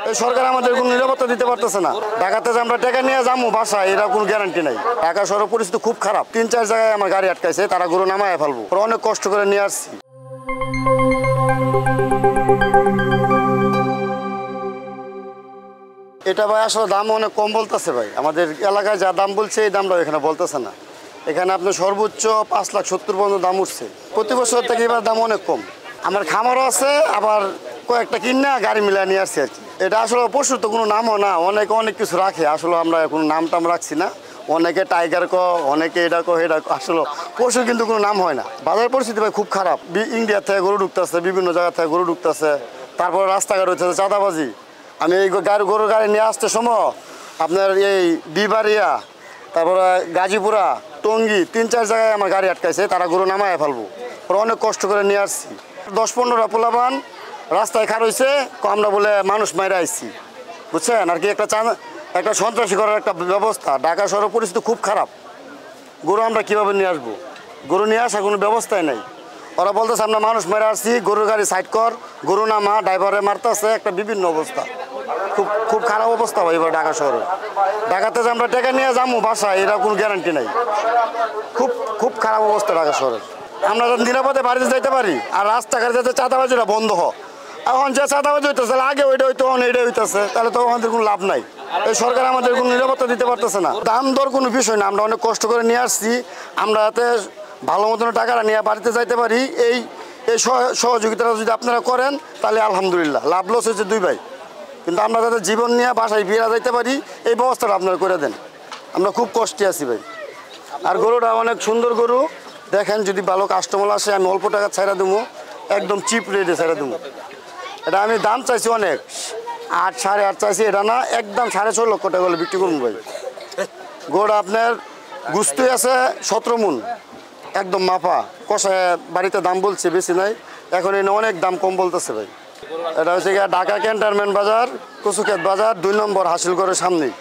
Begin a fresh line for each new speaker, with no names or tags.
এই সরকার আমাদের কোনো নিরাপত্তা দিতে পারতেছে না। ঢাকাতে যে আমরা টাকা নিয়ে যাবো বাসায়, এটা কোনো গ্যারান্টি নাই। ঢাকা শহরের পরিস্থিতি খুব খারাপ। 3-4 জায়গায় আমার গাড়ি আটকাইছে, তারা গরু নামায় ফেলবো। অনেক কষ্ট করে নিয়ে আসছি। এটা ভাই আসলে দাম অনেক কম বলতেছে ভাই। আমাদের এলাকায় যা দাম বলছে এই দামটা এখানে বলতেছে না। এখানে আপনার সর্বোচ্চ 5,70,000 পর্যন্ত দাম উঠছে। প্রতি বছর থেকে এবার দাম অনেক কম। আমার খামারও আছে, আবার কয়েকটা কিনা গাড়ি মিলিয়ে নিয়ে আসছি আর কি। এটা আসলে পশুর তো কোনো নামও না, অনেকে অনেক কিছু রাখে। আসলে আমরা কোনো নাম টাম রাখছি না। অনেকে টাইগার অনেকে এটা এটা আসলে পশুর কিন্তু কোনো নাম হয় না। বাজার পরিস্থিতি ভাই খুব খারাপ। ইন্ডিয়া থেকে গরু ঢুকতেছে, বিভিন্ন জায়গা থেকে গরু ঢুকতেছে। তারপর রাস্তাঘাট হচ্ছে চাঁদাবাজি। আমি এই গরুর গাড়ি নিয়ে আসতে সময় আপনার এই বিবারিয়া, তারপরে গাজীপুরা, টঙ্গী 3-4 জায়গায় আমার গাড়ি আটকাইছে, তারা গরু নামায় ফেলবো। অনেক কষ্ট করে নিয়ে আসছি। 10-15টা পোলাপান রাস্তায় খার হয়েছে, আমরা বলে মানুষ মাইরে আসছি, বুঝছেন আর কি। একটা সন্ত্রাসী করার একটা ব্যবস্থা। ঢাকা শহরের পরিস্থিতি খুব খারাপ। গরু আমরা কীভাবে নিয়ে আসবো? গরু নিয়ে আসার কোনো ব্যবস্থাই নাই। ওরা বলতেছে আমরা মানুষ মেরে আসছি, গরুর গাড়ি সাইড কর, গরু নামা, ড্রাইভারে মারতেছে, একটা বিভিন্ন অবস্থা। খুব খারাপ অবস্থা হয় এবার ঢাকা শহরে। ঢাকাতে যে আমরা টাকা নিয়ে যাবো বাসায়, এটা কোনো গ্যারান্টি নাই। খুব খারাপ অবস্থা ঢাকা শহরের। আমরা নিরাপদে বাড়িতে যাইতে পারি, আর রাস্তাঘাটে যাতে চাঁদাবাজিটা বন্ধ হয়। এখন যে চাঁদাবাজি হইতেছে, আগে ওইটা হইতো, এইটা হইতেছে, তাহলে তো আমাদের কোনো লাভ নাই। এই সরকার আমাদের কোনো নিরাপত্তা দিতে পারতেছে না। দাম দর কোনো বিষয় না, আমরা অনেক কষ্ট করে নিয়ে আসছি। আমরা যাতে ভালো মতন টাকাটা নিয়ে বাড়িতে যাইতে পারি, এই সহযোগিতাটা যদি আপনারা করেন তাহলে আলহামদুলিল্লাহ। লাভ লস হয়েছে 2 ভাই, কিন্তু আমরা যাতে জীবন নিয়ে বাসায় ফিরে যাইতে পারি এই ব্যবস্থাটা আপনারা করে দেন। আমরা খুব কষ্টে আছি ভাই। আর গরুটা অনেক সুন্দর গরু, দেখেন যদি ভালো কাস্টমার আসে আমি অল্প টাকা ছাইড়া দেবো, একদম চিপ রেটে ছাইড়া দেবো। এটা আমি দাম চাইছি অনেক, 8, 8.5 চাইছি, এটা না একদম 6.5 লক্ষ টাকা বলে বিক্রি করবো ভাই। গরুটা আপনার গুস্তুই আছে 17 মণ, একদম মাফা কষায়। বাড়িতে দাম বলছে বেশি নাই, এখন এনে অনেক দাম কম বলতেছে ভাই। এটা হচ্ছে ঢাকা ক্যান্টনমেন্ট বাজার, কচুক্ষেত বাজার, 2 নম্বর হাসিলগড়ের সামনেই।